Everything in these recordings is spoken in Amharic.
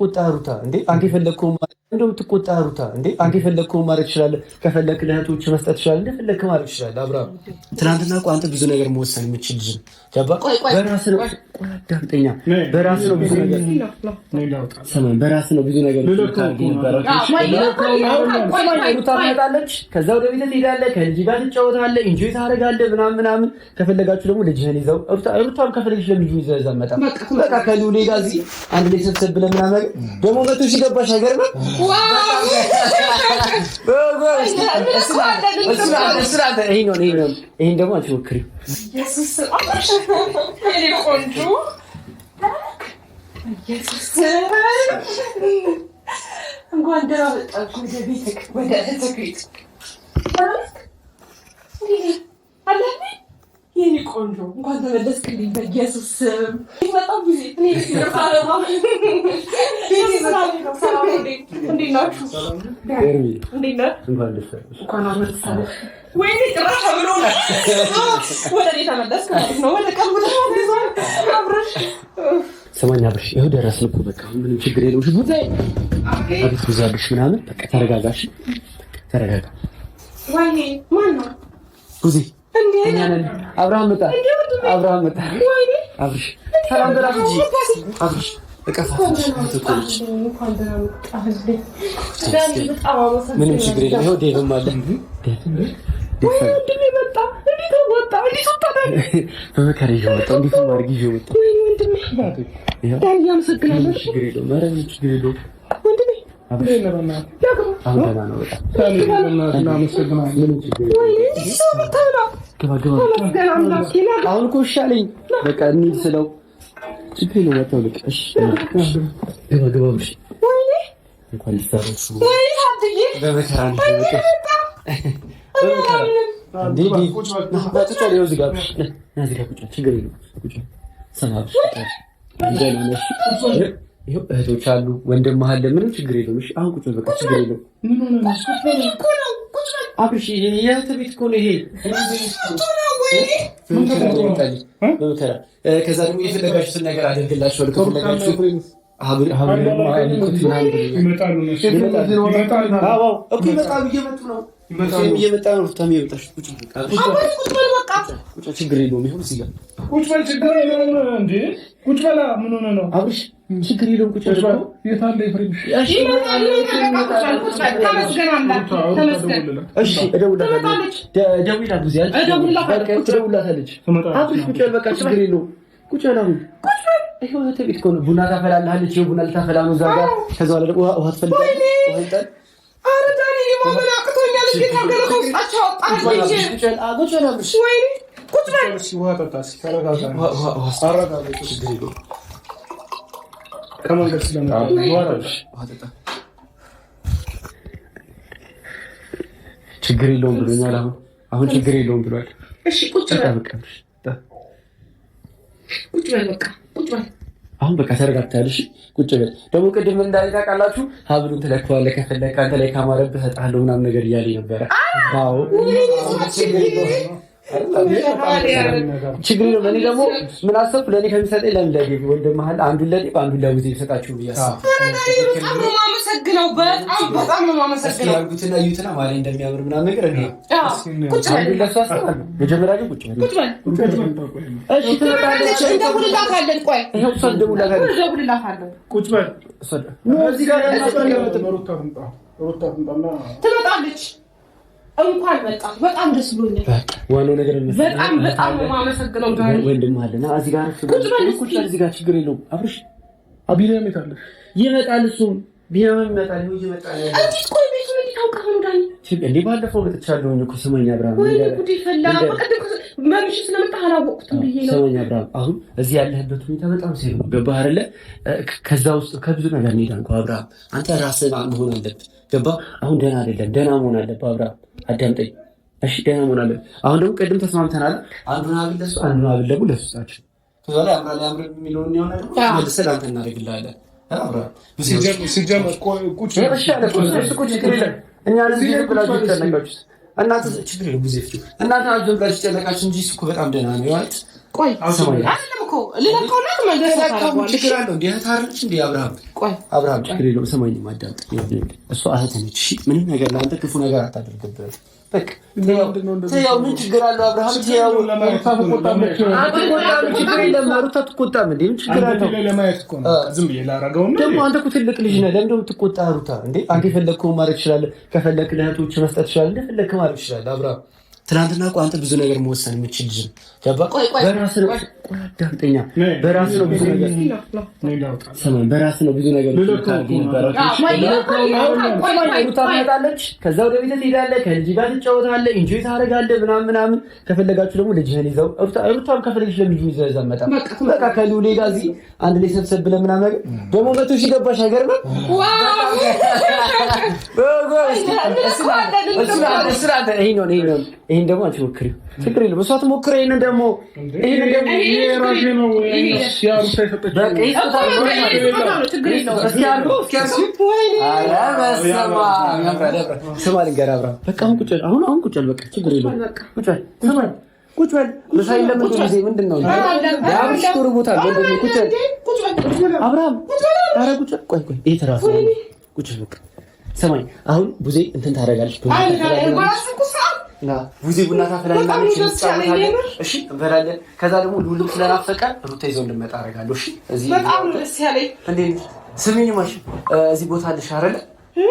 የምትቆጣ ሩታ እንዴ? አንተ የፈለግከው እንደምትቆጣ ሩታ እንዴ? አንተ የፈለግከው ማድረግ ትችላለህ። ከፈለክ ለእህቶች መስጠት ትችላለህ። እንደፈለግክ ማድረግ ትችላለህ። አብርሃም ትናንትና እኮ አንተ ብዙ ነገር መወሰን የምትችል ልጅ ገባ። በራስህ ነው ዳምጠኛ፣ በራስህ ነው ብዙ ነገር ሰማን፣ በራስህ ነው ብዙ ነገር ሩታ ትመጣለች። ከዛ ወደ ቤት ትሄዳለህ፣ ከልጅ ጋር ትጫወታለህ፣ ኢንጆይ ታደርጋለህ ምናምን። ከፈለጋችሁ ደግሞ ልጅህን ይዘው ሩታም ከፈለግሽ ለልጅ ይዘው እዛ መጣ በቃ ከሉሌ ጋር እዚህ አንድ ላይ ሰብሰብ ብለን ምናምን ደግሞ መቶ ሲገባሽ ነገር ነው። ይሄን ደግሞ አንቺ ሞክሪው። እንኳን ደህና መጣችሁ ወደ ቤትህ ወደ እህትህ ቤት የኔ ቆንጆ እንኳን ተመለስክልኝ። በኢየሱስ ስም በጣም ብዙ ሰማኛ ብርሽ ይኸው ደረስን እኮ በቃ ምንም ችግር የለውም። ሽጉጤ አቤት ብዛብሽ ምናምን በቃ ተረጋጋሽ፣ ተረጋጋ። ወይኔ ማነው ጉዚ አብርሃም መጣ፣ አብርሃም መጣ። አብርሽ ሰላም በላት እንጂ አብርሽ ምንም ችግር የለም። ይኸው ዴቭም አለ። በመከራ ይዤው መጣሁ። እንዴት ማድረግ ይዤው መጣሁ። ችግር የለውም። ኧረ ምንም ችግር የለውም። አሁን ደህና ነው በጣም አሁን እኮ እሺ አለኝ። በቃ እንሂድ ስለው ችግር የለውም መጣሁ። ልቅ እሺ ገባ ብሽ እንኳን ልታረሱ በመከራ ነው ይኸው እህቶች አሉ፣ ወንድም አለ። ምንም ችግር የለውም። እሺ አሁን ቁጭ በቃ ችግር የለውም። አብርሽ የእህት ቤት እኮ ነው ይሄ። ከዛ ደግሞ የፈለጋችሁትን ነገር አደርግላችኋለሁ። ከፈለጋችሁ እየመጣ ነው። ችግር የለውም። ይኸው እዚህ ጋር ቁጭ በል። ችግር የለውም እንዴ ቁጭ በላ። ምን ሆነ ነው አብርሽ? ችግር የለውም። ቁጭ በል። የት አለ ኤፍሬም? እሺ እደውልላታለሁ። አብርሽ ቁጭ በል በቃ ችግር የለውም። ቁጭ በል አሁን ይኸው እህቴ ቤት እኮ ነው። ቡና ታፈላልሃለች። ይኸው ቡና ልታፈላ ነው እዛ ጋር። ከዛ በኋላ ደግሞ ውሃ ትፈልጋለች። ውሃ ይጣል። ኧረ ዳኒ የማመን አቅቶኛል። እንዴት አገር ከውስጣቸው አወጣህ? ቁጭ በል ቁጭ በል አብርሽ። ወይኔ ቁጭ በል። ውሃ ጠጣ። ተረጋጋ። አረጋጋ። ችግር የለውም። ከመንገድ ስለመጣ ውሃ ጠጣ። ችግር የለውም ብሎኛል። አሁን ችግር የለውም ብሏል። እሺ ቁጭ በል በቃ ቁጭ በል በቃ ቁጭ በል። አሁን በቃ ተረጋግታለሽ። ቁጭ በል። ደግሞ ቅድም እንዳለ ታውቃላችሁ፣ ሀብሉን ትለካዋለህ፣ ከፈለክ አንተ ላይ ካማረብህ እሰጥሃለሁ ምናምን ነገር እያለኝ ነበረ። አዎ ችግር የለውም። እኔ ደግሞ ምን አሰብኩ፣ ለእኔ ከሚሰጠኝ ለምን ለጌብ ወንድም መሀል አንዱን ለጌብ አንዱን ለውዜ ይሰጣችሁ ብዬ አሰብኩ። በጣም ነው የማመሰግነው። ያልኩትና እዩትና ማለት እንደሚያምር ምናምን ነገር እኔ አንዱን ለእሱ አስባለሁ። መጀመሪያ ግን ቁጭ በል። እሺ ትመጣለች። እንደውልላታለን። ቆይ ይኸው እሷ እንደውልላታለን። ቁጭ በል። እዚህ ጋር ትመጣለች። እንኳን መጣ። በጣም ደስ ብሎኛል። ዋናው ነገር በጣም ነው የማመሰግነው። ወንድም አለና እዚህ ጋር ቁጭ በል። እዚህ ጋር ችግር የለውም። አብርሽ ቢኒያም ይመጣል። ይመጣል። እሱም ቢኒያም ይመጣል። ይመጣል። እንዴት ቆይ ቤቱን እንዴት አውቀህ ነው ዳኒ? እንዴ ባለፈው መጥቻለሁ እኮ ስመኝ አብርሃም። ወይ ጉድ ይፈላ። በቀደም ማምሽ ስለመጣ አላወቅሁትም ብዬ ነው። ስመኝ አብርሃም፣ አሁን እዚህ ያለህበት ሁኔታ በጣም ሲል ነው። ገባህ አይደለ? ከዛ ውስጥ ከብዙ ነገር ነው ዳንኩ። አብርሃም አንተ ራስህ መሆን አለብህ። ገባህ? አሁን ደህና አይደለም። ደህና መሆን አለብህ አብርሃም። አዳምጠኝ እሺ? ደህና መሆን አለብህ። አሁን ደግሞ ቅድም ተስማምተናል። አንዱን አብል ለሱ፣ አንዱን አብል ደግሞ ለሱ ታች። ከዛ ላይ አምራ ላይ አምራ የሚለውን ነው ነገር መልሰህ አንተ እናደርግልሃለን። እኛ ለዚህ ብላችሁ ተጨነቃችሁ። እናንተ ችግር የለም። እናንተ አዘን ብላችሁ ተጨነቃችሁ እንጂ እሱ እኮ በጣም ደህና ነው። ማለት ቆይ አይደለም እኮ ልለካውና ተመለሰው ችግር አለው እንዴ ታርጭ እንዴ አብርሃም ችግር የለውም ሰማኝ ማዳምጥ እሷ እህት ነች ምንም ነገር ለአንተ ክፉ ነገር አታደርግብህ በቃ ተያው ምን ችግር አለው አብርሃም ተያው ችግር የለም ሩታ ትቆጣም እንዴ ምን ችግር አለው ለማየት እኮ ነው ዝም ብዬ ላረጋውና ደግሞ አንተ እኮ ትልቅ ልጅ ነህ ለምን ትቆጣ ሩታ እንዴ አንተ የፈለግከው ማድረግ ትችላለህ ከፈለክ ለእህቶች መስጠት ትችላለህ እንደፈለክ ማድረግ ትችላለህ አብርሃም ትናንትና እኮ አንተ ብዙ ነገር መወሰን የምትችል ልጅ ገባ በራስህ ነው ዳምጠኛ በራስህ ነው ብዙ ነገር ሰማን በራስህ ነው ብዙ ነገር ታመጣለች ከዛ ወደ ቤት ትሄዳለህ ከልጅ ጋር ትጫወታለህ ኢንጆይ ታደርጋለህ ምናምን ከፈለጋችሁ ደግሞ ልጅህን ይዘው ሩታም ከፈለግሽ ለልጅ ይዘው ዘመጣ በቃ ከሉሌ ጋር እዚህ አንድ ላይ ሰብሰብ ብለህ ምናምን ነገር ደግሞ መቶ ሺህ ገባሽ ነገር ነው ይሄን ደግሞ አንቺ ሞክሪው ችግር የለም እሷ ትሞክረው ይሄን ደግሞ የራሴ ነው ሲያሩታ ይፈጠች ስማ ልንገርህ አብርሃም በቃ አሁን ቁጭ በል በቃ ችግር የለውም ቁጭ በል በሳይል ለምን ጊዜ ምንድን ነው ያብሽ ጥሩ ቦታ ወንድሜ ቁጭ በል አብርሃም ኧረ ቁጭ ቆይ ይሄ ተራሱ ቁጭ በቃ ሰማኝ አሁን ቡዜ እንትን ታደርጋለች ቡዜ ቡና ታፈላለች እሺ እንበላለን ከዛ ደግሞ ሉልም ስለናፈቀ ሩታ ይዘው እንድመጣ አደርጋለሁ እሺ እዚህ በጣም ደስ ያለኝ እንዴ ስሚኝ ማሽ እዚህ ቦታ አለሽ አይደል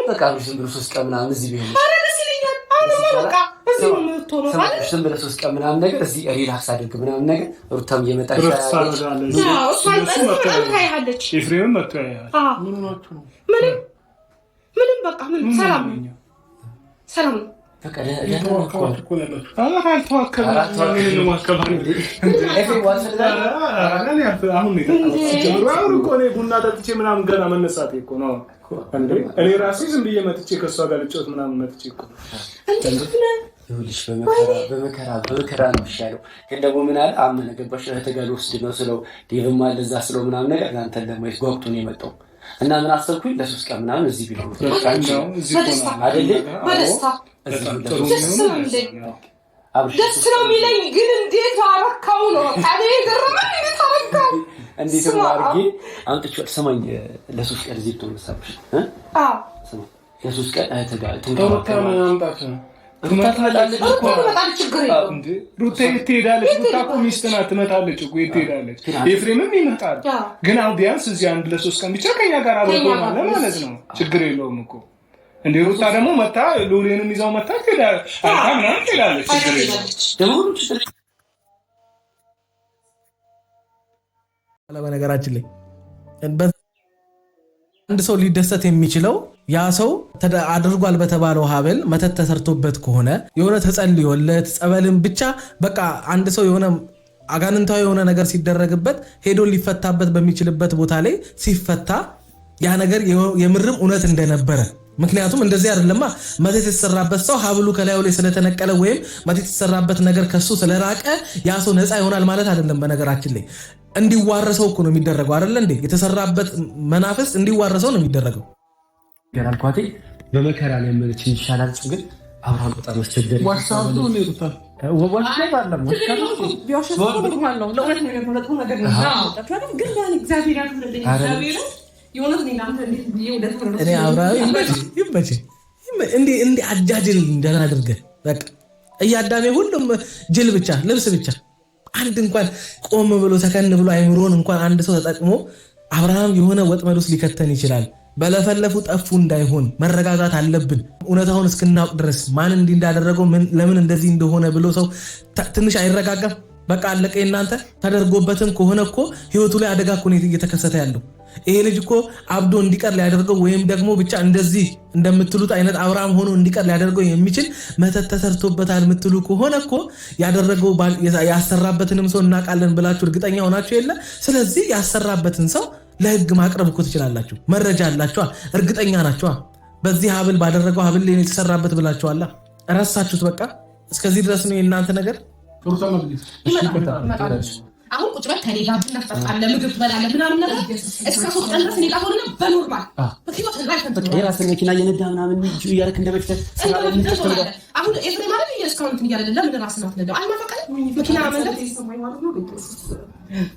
በቃ ዝም ብሎ 3 ቀን ምናምን እዚህ ቢሆን አረ ደስ ይለኛል በቃ እዚህ ነው የምትሆነው ማለት ዝም ብሎ 3 ቀን ምናምን ነገር እዚህ ሪላክስ አድርግ ምናምን ነገር ሩታም እየመጣች ታያለች ኤፍሬም መጥቶ ያያል ምንም በቃ ምን ሰላም ነው በቃ ቡና ጠጥቼ ምናምን ገና መነሳቴ እኮ ነው እኔ ራሴ ዝም ብዬ መጥቼ ከእሷ ጋር ልጫወት ምናምን መጥቼ እኮ ይኸውልሽ በመከራ ነው የሚሻለው ግን ደግሞ ምን አለ አመነ ገባሽ ተጋሉ ወስድ ነው ስለው ዴቭም አለ እዛ ስለው ምናምን ነገር አንተን ለማየት ጓጉቶ ነው የመጣው እና ምን አሰብኩኝ ለ3 ቀን ምናምን እዚህ ቢሆን ደስ ነው የሚለኝ ግን እንዴት አረካው ነው ታዲያ ይገርማል እንዴት አድርጌ አምጥቼው ሰማኝ ለ3 ቀን እዚህ ብትሆን ሰብሽ ሰማኝ ለ3 ቀን ተጋል ሩታ ትመጣለች እኮ ችግር የለውም ሩታ ትሄዳለች ሩታ እኮ ሚስት ናት ትመጣለች እኮ ትሄዳለች ኤፍሬምም ይመጣል ግን አሁን ቢያንስ እዚህ አንድ ለ3 ቀን ብቻ ከኛ ጋር አብሮ ማለት ነው ችግር የለውም እኮ እንዴ ሩታ ደግሞ መጣ ሉሌንም ይዛው መጣ ትሄዳለች ምናምን ትሄዳለች ችግር የለውም ደግሞ በነገራችን ላይ አንድ ሰው ሊደሰት የሚችለው ያ ሰው አድርጓል በተባለው ሀብል መተት ተሰርቶበት ከሆነ የሆነ ተጸልዮለት ጸበልን ብቻ በቃ አንድ ሰው የሆነ አጋንንታዊ የሆነ ነገር ሲደረግበት ሄዶ ሊፈታበት በሚችልበት ቦታ ላይ ሲፈታ ያ ነገር የምርም እውነት እንደነበረ ምክንያቱም እንደዚህ አይደለማ መተት የተሰራበት ሰው ሀብሉ ከላዩ ላይ ስለተነቀለ ወይም መተት የተሰራበት ነገር ከሱ ስለራቀ ያ ሰው ነፃ ይሆናል ማለት አይደለም በነገራችን ላይ እንዲዋረሰው እኮ ነው የሚደረገው አይደል እንዴ የተሰራበት መናፍስ እንዲዋረሰው ነው የሚደረገው ገራልኳቴ በመከራ ላይ ማለት ይሻላል ግን አብርሃም በጣም አስቸጋሪ ዋሳው ነው ይሩታል ወዋሽታ አለም እኔ አብርሃም ይመች እንዴ አጃጅል እንደናደርገ በቃ እያዳሜ ሁሉም ጅል ብቻ ልብስ ብቻ አንድ እንኳን ቆም ብሎ ተከን ብሎ አይምሮን እንኳን አንድ ሰው ተጠቅሞ አብርሃም የሆነ ወጥመድ ውስጥ ሊከተን ይችላል በለፈለፉ ጠፉ እንዳይሆን መረጋጋት አለብን እውነታውን እስክናውቅ ድረስ ማን እንዳደረገው ለምን እንደዚህ እንደሆነ ብሎ ሰው ትንሽ አይረጋጋም በቃ አለቀ እናንተ ተደርጎበትም ከሆነ እኮ ህይወቱ ላይ አደጋ እኮ ነው እየተከሰተ ያለው ይሄ ልጅ እኮ አብዶ እንዲቀር ሊያደርገው ወይም ደግሞ ብቻ እንደዚህ እንደምትሉት አይነት አብርሃም ሆኖ እንዲቀር ሊያደርገው የሚችል መተት ተሰርቶበታል የምትሉ ከሆነ እኮ ያደረገው ያሰራበትንም ሰው እናውቃለን ብላችሁ እርግጠኛ ሆናችሁ የለ ስለዚህ ያሰራበትን ሰው ለህግ ማቅረብ እኮ ትችላላችሁ መረጃ አላችሁ እርግጠኛ ናችሁ በዚህ ሀብል ባደረገው ሀብል ላይ የተሰራበት ብላችኋላ ራሳችሁት በቃ እስከዚህ ድረስ ነው የእናንተ ነገር አሁን ቁጭ በል ከኔ ጋር እናስጠጣለን ምግብ ትበላለህ ምናምን ነገር እስከ 3 ቀን ድረስ እኔ ጋር ሆነና በኖርማል በህይወት ላይ ተንጠቅ የራስን መኪና እየነዳ ምናምን እያደረክ እንደበፊት አሁን ኤፍሬም ማለት እስካሁን እንትን እያለ ለምን ራስህን አትነዳው አልማፈቀለ መኪና መንዳት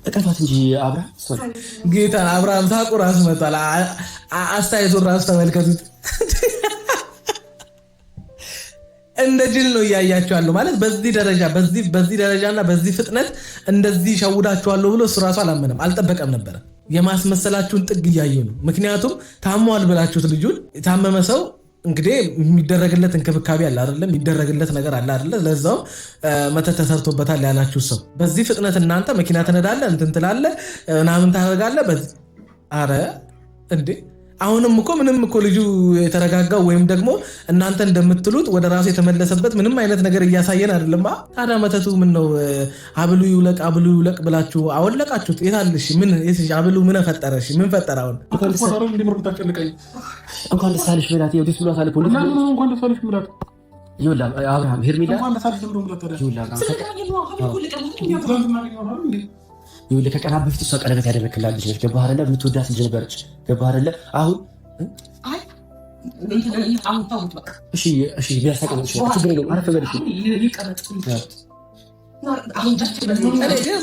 እቀፋት እንጂ አብርሃም ጌታ አብርሃም ሳቁ ራሱ መጣላ አስተያየቱን ራሱ ተመልከቱት እንደ ጅል ነው እያያቸዋለሁ ማለት በዚህ ደረጃና በዚህ ፍጥነት እንደዚህ ሸውዳቸዋለሁ ብሎ እሱ ራሱ አላመነም አልጠበቀም ነበር የማስመሰላችሁን ጥግ እያየሁ ነው ምክንያቱም ታሟል ብላችሁት ልጁን የታመመ ሰው እንግዲህ የሚደረግለት እንክብካቤ አለ አይደለም የሚደረግለት ነገር አለ አይደለ ለዛው መተት ተሰርቶበታል ያላችሁ ሰው በዚህ ፍጥነት እናንተ መኪና ትነዳለህ እንትን ትላለህ ምናምን ታደርጋለህ በዚህ አረ እንዴ አሁንም እኮ ምንም እኮ ልጁ የተረጋጋው ወይም ደግሞ እናንተ እንደምትሉት ወደ ራሱ የተመለሰበት ምንም አይነት ነገር እያሳየን አይደለም ታዲያ መተቱ ምን ነው አብሉ ይውለቅ ብላችሁ አወለቃችሁት የታልሽ ምን አብሉ ምን ፈጠረሽ ምን ፈጠረ አሁን እንኳን ደስ አለሽ ብላት ይወድስ ብሏት አለ ፖሊስ እንኳን ደስ አለሽ ብላት ይውላ አብርሃም ሄርሜላ እንኳን ደስ አለሽ ብሏት ይውላ ከቀናት በፊት እሷ ቀለበት ያደረክላት ልጅ ገባህ አይደለ የምትወዳት ልጅ ነበረች ገባህ አይደለ አሁን አይ አሁን ታውት በቃ እሺ ቢያሳቀምሽ ችግር የለውም አረፈ በልሽ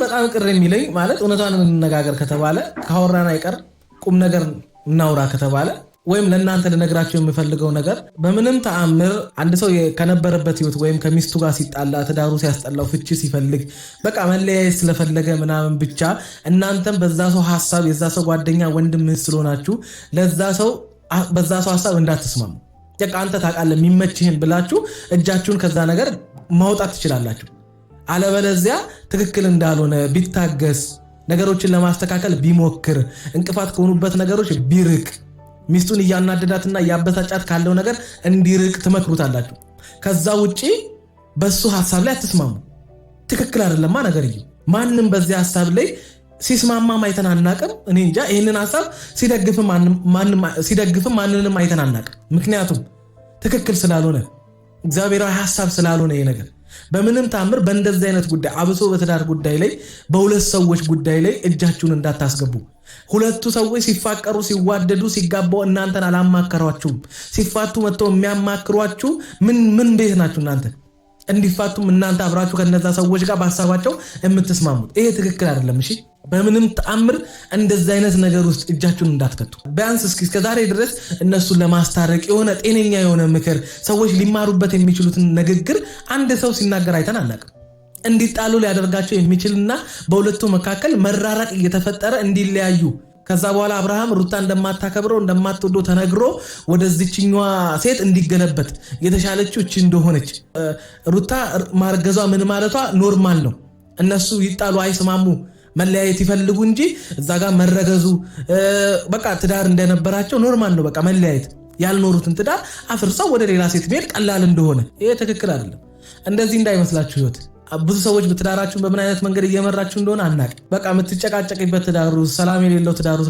በጣም ቅር የሚለኝ ማለት እውነቷን እንነጋገር ከተባለ ካወራን አይቀር ቁም ነገር እናውራ ከተባለ ወይም ለእናንተ ልነግራቸው የምፈልገው ነገር በምንም ተአምር አንድ ሰው ከነበረበት ህይወት ወይም ከሚስቱ ጋር ሲጣላ ትዳሩ ሲያስጠላው ፍቺ ሲፈልግ በቃ መለያየት ስለፈለገ ምናምን ብቻ እናንተም በዛ ሰው ሐሳብ የዛ ሰው ጓደኛ ወንድም ስለሆናችሁ በዛ ሰው ሐሳብ እንዳትስማሙ በቃ አንተ ታውቃለህ የሚመችህን ብላችሁ እጃችሁን ከዛ ነገር ማውጣት ትችላላችሁ አለበለዚያ ትክክል እንዳልሆነ ቢታገስ ነገሮችን ለማስተካከል ቢሞክር እንቅፋት ከሆኑበት ነገሮች ቢርቅ ሚስቱን እያናደዳትና ያበሳጫት ካለው ነገር እንዲርቅ ትመክሩታላችሁ ከዛ ውጪ በሱ ሐሳብ ላይ አትስማሙ ትክክል አይደለማ ነገርዩ ማንንም በዚህ ሐሳብ ላይ ሲስማማ ማይተናናቅም እኔ እንጃ ይሄንን ሐሳብ ሲደግፍም ማንንም አይተናናቅም ምክንያቱም ትክክል ስላልሆነ እግዚአብሔራዊ ሐሳብ ስላልሆነ ይሄ ነገር በምንም ታምር በእንደዚህ አይነት ጉዳይ አብሶ በትዳር ጉዳይ ላይ በሁለት ሰዎች ጉዳይ ላይ እጃችሁን እንዳታስገቡ ሁለቱ ሰዎች ሲፋቀሩ ሲዋደዱ ሲጋባው እናንተን አላማከሯችሁም ሲፋቱ መጥተው የሚያማክሯችሁ ምን ቤት ናችሁ እናንተ እንዲፋቱም እናንተ አብራችሁ ከነዛ ሰዎች ጋር በሐሳባቸው የምትስማሙት ይሄ ትክክል አይደለም እሺ በምንም ተአምር እንደዚህ አይነት ነገር ውስጥ እጃችሁን እንዳትከቱ ቢያንስ እስከ ዛሬ ድረስ እነሱን ለማስታረቅ የሆነ ጤነኛ የሆነ ምክር ሰዎች ሊማሩበት የሚችሉትን ንግግር አንድ ሰው ሲናገር አይተን አናውቅም እንዲጣሉ ሊያደርጋቸው የሚችልና በሁለቱ መካከል መራራቅ እየተፈጠረ እንዲለያዩ ከዛ በኋላ አብርሃም ሩታ እንደማታከብረው እንደማትወደው ተነግሮ ወደዚህኛዋ ሴት እንዲገለበት የተሻለችው እቺ እንደሆነች ሩታ ማርገዟ ምን ማለቷ ኖርማል ነው እነሱ ይጣሉ አይስማሙ መለያየት ይፈልጉ እንጂ እዛ ጋር መረገዙ በቃ ትዳር እንደነበራቸው ኖርማል ነው በቃ መለያየት ያልኖሩትን ትዳር አፍርሰው ወደ ሌላ ሴት ቤት ቀላል እንደሆነ ይሄ ትክክል አይደለም እንደዚህ እንዳይመስላችሁ ህይወት ብዙ ሰዎች በትዳራችሁን በምን አይነት መንገድ እየመራችሁ እንደሆነ አናቅ በቃ የምትጨቃጨቅበት ትዳሩ ሰላም የሌለው ትዳሩ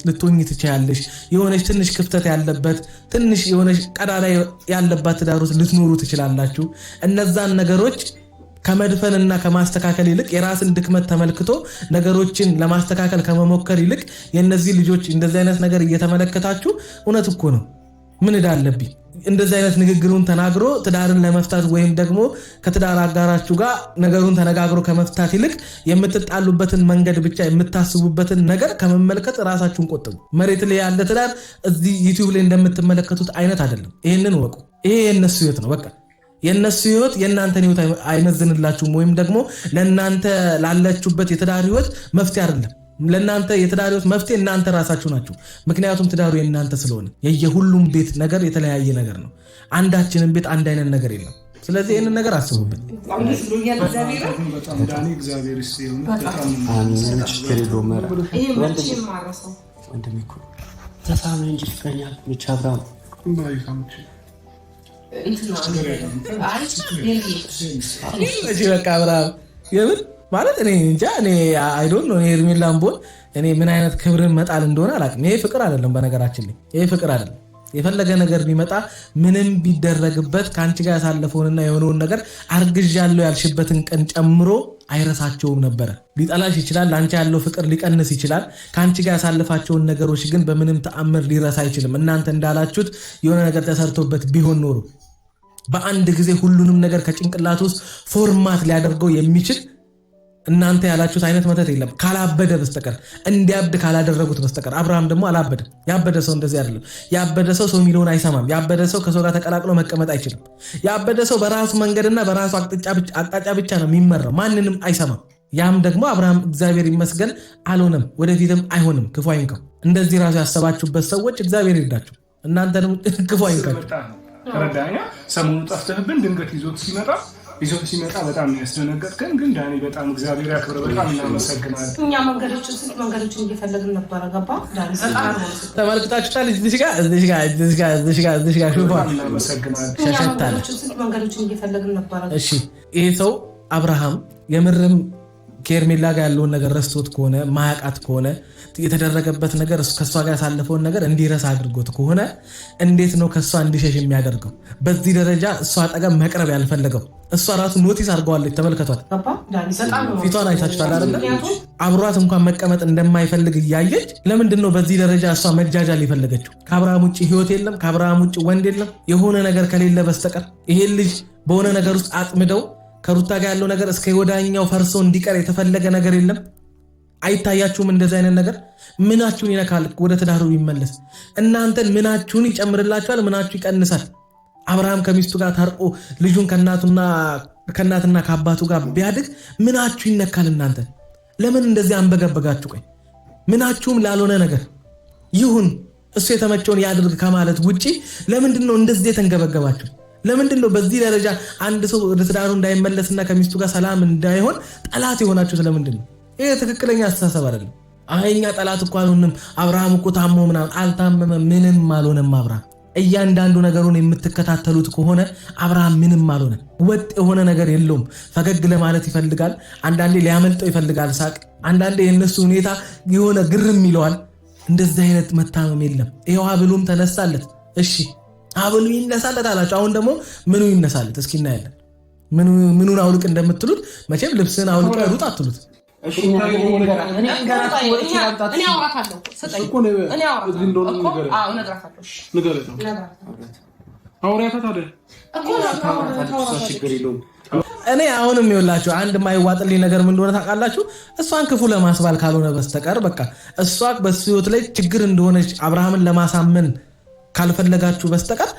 ልትሆኝ ትችያለሽ የሆነች ትንሽ ክፍተት ያለበት ትንሽ የሆነች ቀዳዳ ያለባት ትዳሩ ልትኖሩ ትችላላችሁ እነዛን ነገሮች ከመድፈንና ከማስተካከል ይልቅ የራስን ድክመት ተመልክቶ ነገሮችን ለማስተካከል ከመሞከር ይልቅ የነዚህ ልጆች እንደዚህ አይነት ነገር እየተመለከታችሁ እውነት እኮ ነው ምን እዳለብኝ እንደዚህ አይነት ንግግሩን ተናግሮ ትዳርን ለመፍታት ወይም ደግሞ ከትዳር አጋራችሁ ጋር ነገሩን ተነጋግሮ ከመፍታት ይልቅ የምትጣሉበትን መንገድ ብቻ የምታስቡበትን ነገር ከመመልከት ራሳችሁን ቆጥቡ መሬት ላይ ያለ ትዳር እዚህ ዩቲዩብ ላይ እንደምትመለከቱት አይነት አይደለም ይሄንን ወቁ ይሄ የነሱ ህይወት ነው በቃ የነሱ ህይወት የእናንተን ህይወት አይመዝንላችሁም ወይም ደግሞ ለእናንተ ላለችሁበት የትዳር ህይወት መፍትሄ አይደለም ለእናንተ የትዳር ህይወት መፍትሄ እናንተ ራሳችሁ ናችሁ ምክንያቱም ትዳሩ የእናንተ ስለሆነ የየሁሉም ቤት ነገር የተለያየ ነገር ነው አንዳችንም ቤት አንድ አይነት ነገር የለም ስለዚህ ይሄንን ነገር አስቡበት በቃ አብርሃም የምን ማለት እኔ እንጃ እኔ አይ ዶንት ኖ ሄርሜላን ቦል እኔ ምን አይነት ክብርን መጣል እንደሆነ አላውቅም ይሄ ፍቅር አይደለም በነገራችን ላይ ይሄ ፍቅር አይደለም የፈለገ ነገር ቢመጣ ምንም ቢደረግበት ካንቺ ጋር ያሳለፈውንና የሆነውን ነገር አርግዣለሁ ያልሽበትን ቀን ጨምሮ አይረሳቸውም ነበር። ሊጠላሽ ይችላል፣ ላንቺ ያለው ፍቅር ሊቀንስ ይችላል። ካንቺ ጋር ያሳለፋቸውን ነገሮች ግን በምንም ተአምር ሊረሳ አይችልም። እናንተ እንዳላችሁት የሆነ ነገር ተሰርቶበት ቢሆን ኖሮ በአንድ ጊዜ ሁሉንም ነገር ከጭንቅላት ውስጥ ፎርማት ሊያደርገው የሚችል እናንተ ያላችሁት አይነት መተት የለም ካላበደ በስተቀር እንዲያብድ ካላደረጉት በስተቀር። አብርሃም ደግሞ አላበደም። ያበደ ሰው እንደዚህ አይደለም። ያበደ ሰው የሚለውን አይሰማም። ያበደ ሰው ከሰው ጋር ተቀላቅሎ መቀመጥ አይችልም። ያበደ ሰው በራሱ መንገድና በራሱ አቅጣጫ ብቻ ነው የሚመራው፣ ማንንም አይሰማም። ያም ደግሞ አብርሃም እግዚአብሔር ይመስገን አልሆነም፣ ወደፊትም አይሆንም። ክፉ አይንከው። እንደዚህ ራሱ ያሰባችሁበት ሰዎች እግዚአብሔር ይርዳችሁ፣ እናንተንም ክፉ አይንካችሁ። ረዳኛ ሰሞኑ ጠፍተህብን ድንገት ይዞት ሲመጣ በጣም ያስደነገጥከን፣ ግን ዳኒ በጣም እግዚአብሔር ያክብር፣ በጣም እናመሰግናለን። እኛ መንገዶችን እየፈለግን ነበረ። ገባ ዳኒ በጣም ተመልክታችሁታል። እዚህ ጋር ሹፋ እናመሰግናለን። ሸሸታለ መንገዶችን እየፈለግን ነበረ። እሺ ይሄ ሰው አብርሃም የምርም ከኤርሜላ ጋር ያለውን ነገር ረስቶት ከሆነ ማያቃት ከሆነ የተደረገበት ነገር ከሷ ጋር ያሳለፈውን ነገር እንዲረሳ አድርጎት ከሆነ እንዴት ነው ከሷ እንዲሸሽ የሚያደርገው? በዚህ ደረጃ እሷ አጠገብ መቅረብ ያልፈለገው እሷ ራሱ ኖቲስ አድርገዋለች። ተመልከቷት፣ ፊቷን አይታችኋል አይደለ? አብሯት እንኳን መቀመጥ እንደማይፈልግ እያየች ለምንድን ነው በዚህ ደረጃ እሷ መጃጃል የፈለገችው? ከአብርሃም ውጭ ህይወት የለም፣ ከአብርሃም ውጭ ወንድ የለም የሆነ ነገር ከሌለ በስተቀር። ይሄን ልጅ በሆነ ነገር ውስጥ አጥምደው ከሩታ ጋር ያለው ነገር እስከ ወዳኛው ፈርሶ እንዲቀር የተፈለገ ነገር የለም። አይታያችሁም? እንደዚህ አይነት ነገር ምናችሁን ይነካል? ወደ ትዳሩ ይመለስ እናንተን ምናችሁን ይጨምርላችኋል? ምናችሁ ይቀንሳል? አብርሃም ከሚስቱ ጋር ታርቆ ልጁን ከእናትና ከአባቱ ጋር ቢያድግ ምናችሁ ይነካል? እናንተ ለምን እንደዚህ አንበገበጋችሁ? ቆይ ምናችሁም ላልሆነ ነገር ይሁን እሱ የተመቸውን ያድርግ ከማለት ውጪ ለምንድን ነው እንደዚህ የተንገበገባችሁ? ለምንድን ነው በዚህ ደረጃ አንድ ሰው ወደ ትዳሩ እንዳይመለስና ከሚስቱ ጋር ሰላም እንዳይሆን ጠላት የሆናችሁ? ስለምንድን ነው? ይሄ ትክክለኛ አስተሳሰብ አይደለም። አይኛ ጠላት እኮ አልሆንም፣ አብርሃም እኮ ታሞ ምናምን አልታመመም፣ ምንም አልሆነም። አብርሃም እያንዳንዱ ነገሩን የምትከታተሉት ከሆነ አብርሃም ምንም አልሆነ። ወጥ የሆነ ነገር የለውም። ፈገግ ለማለት ይፈልጋል፣ አንዳንዴ ሊያመልጠው ይፈልጋል ሳቅ፣ አንዳንዴ የነሱ ሁኔታ የሆነ ግርም ይለዋል። እንደዚህ አይነት መታመም የለም። ይሄው ሀብሉም ተነሳለት። እሺ ሀብሉ ይነሳለት አላችሁ። አሁን ደግሞ ምኑ ይነሳለት? እስኪ እናያለን። ምኑን አውልቅ እንደምትሉት መቼም ልብስን አውልቅ ሩጥ አትሉት። እኔ አሁንም ይኸውላችሁ አንድ የማይዋጥልኝ ነገር ምን እንደሆነ ታውቃላችሁ? እሷን ክፉ ለማስባል ካልሆነ በስተቀር በቃ እሷ በሱ ህይወት ላይ ችግር እንደሆነች አብርሃምን ለማሳመን ካልፈለጋችሁ በስተቀር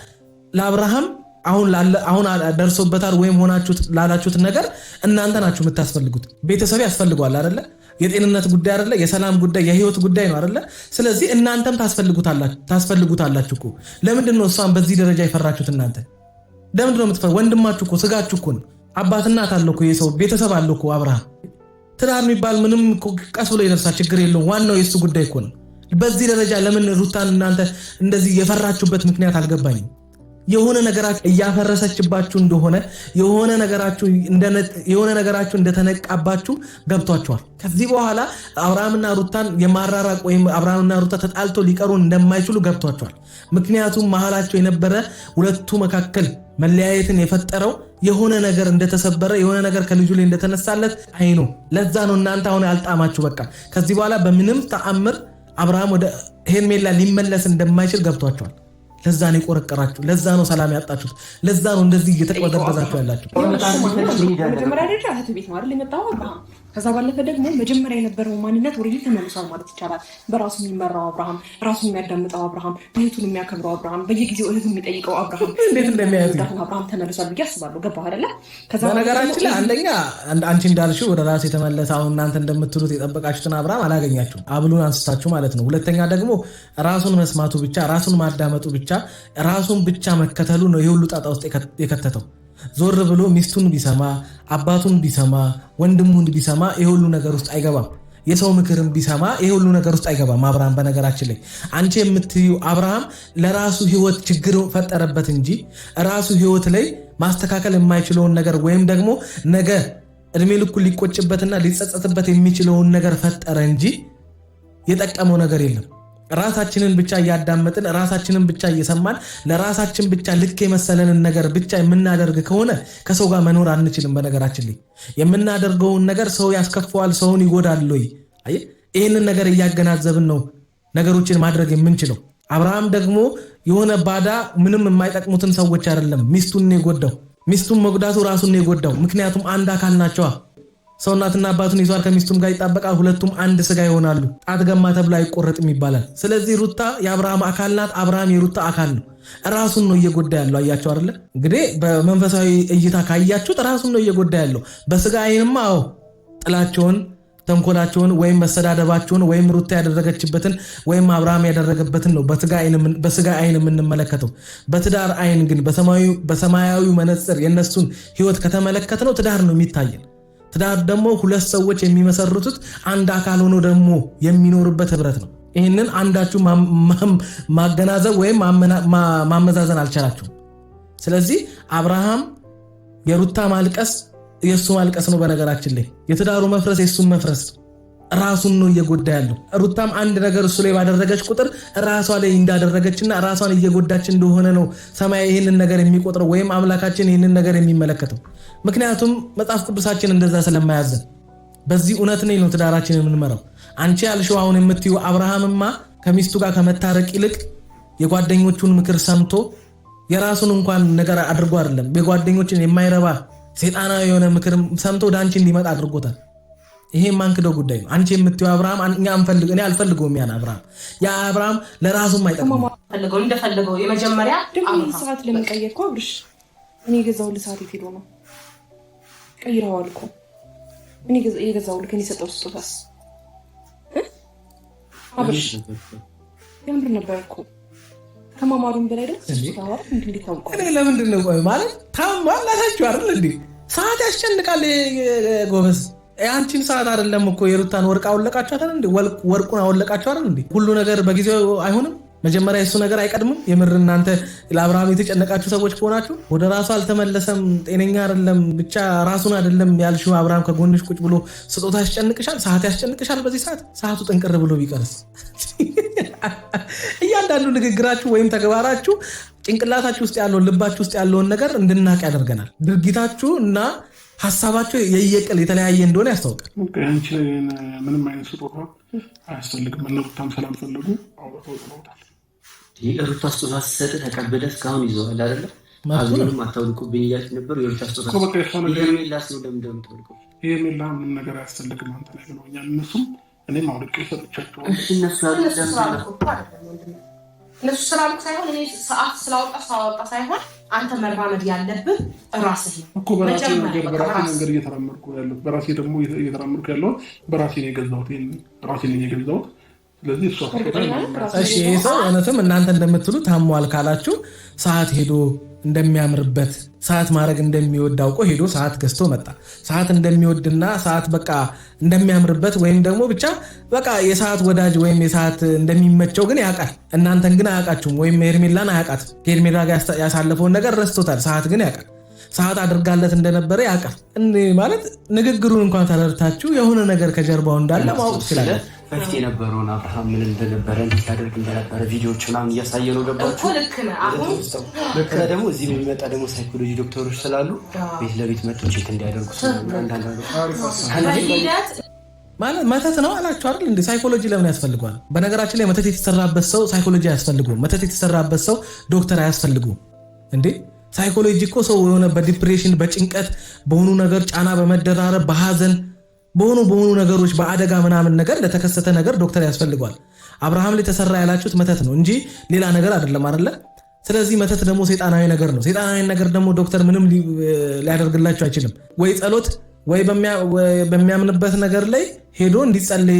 ለአብርሃም አሁን ደርሶበታል ወይም ሆናችሁት ላላችሁት ነገር እናንተ ናችሁ የምታስፈልጉት። ቤተሰብ ያስፈልጓል አይደለ? የጤንነት ጉዳይ አይደለ? የሰላም ጉዳይ፣ የህይወት ጉዳይ ነው አይደለ? ስለዚህ እናንተም ታስፈልጉታላችሁ እኮ። ለምንድን ነው እሷን በዚህ ደረጃ የፈራችሁት? እናንተ ለምንድን ነው የምትፈራ? ወንድማችሁ እኮ ስጋችሁ እኮ ነው። አባት እናት አለው እኮ፣ የሰው ቤተሰብ አለው እኮ። አብርሃም ትዳር የሚባል ምንም ቀስ ብሎ ይደርሳል፣ ችግር የለውም። ዋናው የሱ ጉዳይ እኮ ነው። በዚህ ደረጃ ለምን ሩታን እናንተ እንደዚህ የፈራችሁበት ምክንያት አልገባኝም። የሆነ ነገራችሁ እያፈረሰችባችሁ እንደሆነ የሆነ ነገራችሁ እንደተነቃባችሁ ገብቷችኋል። ከዚህ በኋላ አብርሃምና ሩታን የማራራቅ ወይም አብርሃምና ሩታ ተጣልቶ ሊቀሩ እንደማይችሉ ገብቷችኋል። ምክንያቱም መሃላቸው የነበረ ሁለቱ መካከል መለያየትን የፈጠረው የሆነ ነገር እንደተሰበረ የሆነ ነገር ከልጁ ላይ እንደተነሳለት አይኑ። ለዛ ነው እናንተ አሁን ያልጣማችሁ። በቃ ከዚህ በኋላ በምንም ተአምር አብርሃም ወደ ሄርሜላ ሊመለስ እንደማይችል ገብቷችኋል። ለዛ ነው የቆረቀራችሁ፣ ለዛ ነው ሰላም ያጣችሁት፣ ለዛ ነው እንደዚህ እየተቆደበዛችሁ ያላችሁ። መጀመሪያ ደረጃ እህት ቤት ነው አይደል የመጣው አብርሃም። ከዛ ባለፈ ደግሞ መጀመሪያ የነበረው ማንነት ወደ ተመልሷል ማለት ይቻላል። በራሱ የሚመራው አብርሃም፣ ራሱን የሚያዳምጠው አብርሃም፣ እህቱን የሚያከብረው አብርሃም፣ በየጊዜው እህቱን የሚጠይቀው አብርሃም እንዴት እንደሚያዩት አብርሃም ተመልሷል ብዬ አስባለሁ። ገባህ አይደለ? በነገራችን ላይ አንደኛ አንቺ እንዳልሽው ወደ ራሱ የተመለሰ አሁን እናንተ እንደምትሉት የጠበቃችሁትን አብርሃም አላገኛችሁም፣ አብሉን አንስታችሁ ማለት ነው። ሁለተኛ ደግሞ ራሱን መስማቱ ብቻ፣ ራሱን ማዳመጡ ብቻ፣ ራሱን ብቻ መከተሉ ነው የሁሉ ጣጣ ውስጥ የከተተው። ዞር ብሎ ሚስቱን ቢሰማ፣ አባቱን ቢሰማ፣ ወንድሙን ቢሰማ ይሄ ሁሉ ነገር ውስጥ አይገባም። የሰው ምክርም ቢሰማ ይሄ ሁሉ ነገር ውስጥ አይገባም። አብርሃም በነገራችን ላይ አንቺ የምትዩ አብርሃም ለራሱ ህይወት ችግር ፈጠረበት እንጂ ራሱ ህይወት ላይ ማስተካከል የማይችለውን ነገር ወይም ደግሞ ነገ እድሜ ልኩ ሊቆጭበትና ሊጸጸትበት የሚችለውን ነገር ፈጠረ እንጂ የጠቀመው ነገር የለም። ራሳችንን ብቻ እያዳመጥን ራሳችንን ብቻ እየሰማን ለራሳችን ብቻ ልክ የመሰለንን ነገር ብቻ የምናደርግ ከሆነ ከሰው ጋር መኖር አንችልም። በነገራችን ላይ የምናደርገውን ነገር ሰው ያስከፈዋል፣ ሰውን ይጎዳል ወይ? ይህንን ነገር እያገናዘብን ነው ነገሮችን ማድረግ የምንችለው። አብርሃም ደግሞ የሆነ ባዳ ምንም የማይጠቅሙትን ሰዎች አይደለም ሚስቱን የጎዳው። ሚስቱን መጉዳቱ ራሱን የጎዳው። ምክንያቱም አንድ አካል ናቸዋ። ሰው እናትና አባቱን ይዟል፣ ከሚስቱም ጋር ይጣበቃል፣ ሁለቱም አንድ ስጋ ይሆናሉ። ጣት ገማ ተብሎ አይቆረጥም ይባላል። ስለዚህ ሩታ የአብርሃም አካል ናት፣ አብርሃም የሩታ አካል ነው። ራሱን ነው እየጎዳ ያለው። አያቸው አይደለ? እንግዲህ በመንፈሳዊ እይታ ካያችሁት ራሱን ነው እየጎዳ ያለው። በስጋ አይንማ አዎ ጥላቸውን፣ ተንኮላቸውን ወይም መሰዳደባቸውን ወይም ሩታ ያደረገችበትን ወይም አብርሃም ያደረገበትን ነው በስጋ አይን የምንመለከተው። በትዳር አይን ግን በሰማያዊ መነጽር የነሱን ህይወት ከተመለከት ነው ትዳር ነው የሚታየን። ትዳር ደግሞ ሁለት ሰዎች የሚመሰርቱት አንድ አካል ሆኖ ደግሞ የሚኖርበት ህብረት ነው። ይህንን አንዳችሁ ማገናዘብ ወይም ማመዛዘን አልቻላችሁም። ስለዚህ አብርሃም የሩታ ማልቀስ የሱ ማልቀስ ነው። በነገራችን ላይ የትዳሩ መፍረስ የሱን መፍረስ ራሱን ነው እየጎዳ ያለው። ሩታም አንድ ነገር እሱ ላይ ባደረገች ቁጥር ራሷ ላይ እንዳደረገችና ራሷን እየጎዳች እንደሆነ ነው ሰማይ ይህንን ነገር የሚቆጥረው ወይም አምላካችን ይህንን ነገር የሚመለከተው። ምክንያቱም መጽሐፍ ቅዱሳችን እንደዛ ስለማያዘን በዚህ እውነት ነው ትዳራችን የምንመራው። አንቺ ያልሽው አሁን የምትዩ አብርሃምማ ከሚስቱ ጋር ከመታረቅ ይልቅ የጓደኞቹን ምክር ሰምቶ የራሱን እንኳን ነገር አድርጎ አይደለም የጓደኞችን የማይረባ ሰይጣናዊ የሆነ ምክር ሰምቶ ወደ አንቺ እንዲመጣ አድርጎታል። ይሄ ማንክደው ጉዳይ ነው። አንቺ የምትዩ አብርሃም እኔ አልፈልገውም። ያን አብርሃም አብርሃም ለራሱም አይጠቅም። ፈልገው እንደፈልገው የመጀመሪያ ደግሞ ሰዓት ለምን ቀየርኩ? አብርሽ እኔ የገዛሁልህ ሰዓት የት ሄዶ ነው? ቀይረዋል እኮ እኔ የገዛሁልህ ከኔ የሰጠው ስጦታስ አብርሽ ያምር ነበር እኮ ከማማሩን በላይ ደስ ስጦታው እንዴት ታውቀው? እኔ ለምንድን ነው ማለት ታማላችሁ አይደል እንዴ? ሰዓት ያስጨንቃል ጎበዝ። አንቺን ሰዓት አይደለም እኮ የሩታን ወርቅ አወለቃችሁ አይደል እንዴ? ወርቁን አወለቃችሁ አይደል እንዴ? ሁሉ ነገር በጊዜው አይሆንም። መጀመሪያ የሱ ነገር አይቀድምም? የምር እናንተ ለአብርሃም የተጨነቃችሁ ሰዎች ከሆናችሁ ወደ ራሱ አልተመለሰም፣ ጤነኛ አይደለም፣ ብቻ ራሱን አይደለም ያልሽው አብርሃም ከጎንሽ ቁጭ ብሎ ስጦታ ያስጨንቅሻል፣ ሰዓት ያስጨንቅሻል። በዚህ ሰዓቱ ጥንቅር ብሎ ቢቀርስ? እያንዳንዱ ንግግራችሁ ወይም ተግባራችሁ ጭንቅላታችሁ ውስጥ ያለውን ልባችሁ ውስጥ ያለውን ነገር እንድናቅ ያደርገናል። ድርጊታችሁ እና ሀሳባችሁ የየቅል የተለያየ እንደሆነ ያስታውቃል። አንቺ ምንም አይነት ስጦታ አያስፈልግም። እነሩታም ስላልፈለጉ አውጥተው ጥለውታል። ሩታ ስጦታ ስትሰጥ ተቀብለህ እስካሁን ይዘዋል አይደለ? አሁንም አታውልቁብኝ እያልሽ ነበር። የሩታ ስጦታ ሄርሜላስ ነው ለምን እንደምትወልቀው? ሄርሜላ ምንም ነገር አያስፈልግም አንተ ላይ ብለውኛል። እነሱም እኔም አውልቄ ሰጥቻቸዋለሁ። እነሱ ስላልኩ ሳይሆን እኔ ሰዓት ስላወጣ ሳይሆን አንተ መራመድ ያለብህ ራስህ ነው እኮ። በራሴ መንገድ እየተራመድኩ ያለሁት በራሴ ደግሞ እየተራመድኩ ያለሁት በራሴ ነው የገዛሁት። ራሴ ነው የገዛሁት። ስለዚህ እሷ ይሄ ሰው እውነትም እናንተ እንደምትሉ ታሟል ካላችሁ ሰዓት ሄዶ እንደሚያምርበት ሰዓት ማድረግ እንደሚወድ አውቆ ሄዶ ሰዓት ገዝቶ መጣ። ሰዓት እንደሚወድና ሰዓት በቃ እንደሚያምርበት ወይም ደግሞ ብቻ በቃ የሰዓት ወዳጅ ወይም የሰዓት እንደሚመቸው ግን ያውቃል። እናንተን ግን አያውቃችሁም፣ ወይም ሄርሜላን አያውቃትም። ሄርሜላ ጋር ያሳለፈውን ነገር ረስቶታል። ሰዓት ግን ያውቃል። ሰዓት አድርጋለት እንደነበረ ያውቃል። ማለት ንግግሩን እንኳን ተረድታችሁ የሆነ ነገር ከጀርባው እንዳለ ማወቅ ትችላለን። በፊት የነበረውን አብርሃም ምን እንደነበረ እንዲያደርግ እንደነበረ ቪዲዮዎች ምናምን እያሳየ ነው። ገባችሁ? ልክ ደግሞ እዚህ የሚመጣ ደግሞ ሳይኮሎጂ ዶክተሮች ስላሉ ቤት ለቤት መጥቶ ቼክ እንዲያደርጉ ማለት መተት ነው አላችሁ አይደል እንዴ? ሳይኮሎጂ ለምን ያስፈልገዋል? በነገራችን ላይ መተት የተሰራበት ሰው ሳይኮሎጂ አያስፈልገውም። መተት የተሰራበት ሰው ዶክተር አያስፈልገውም እንዴ? ሳይኮሎጂ እኮ ሰው የሆነ በዲፕሬሽን በጭንቀት በሆኑ ነገር ጫና በመደራረብ በሐዘን በሆኑ ነገሮች በአደጋ ምናምን ነገር ለተከሰተ ነገር ዶክተር ያስፈልገዋል። አብርሃም ላይ ተሰራ ያላችሁት መተት ነው እንጂ ሌላ ነገር አይደለም አይደለ? ስለዚህ መተት ደግሞ ሰይጣናዊ ነገር ነው። ሰይጣናዊ ነገር ደግሞ ዶክተር ምንም ሊያደርግላችሁ አይችልም። ወይ ጸሎት ወይ በሚያምንበት ነገር ላይ ሄዶ እንዲጸልይ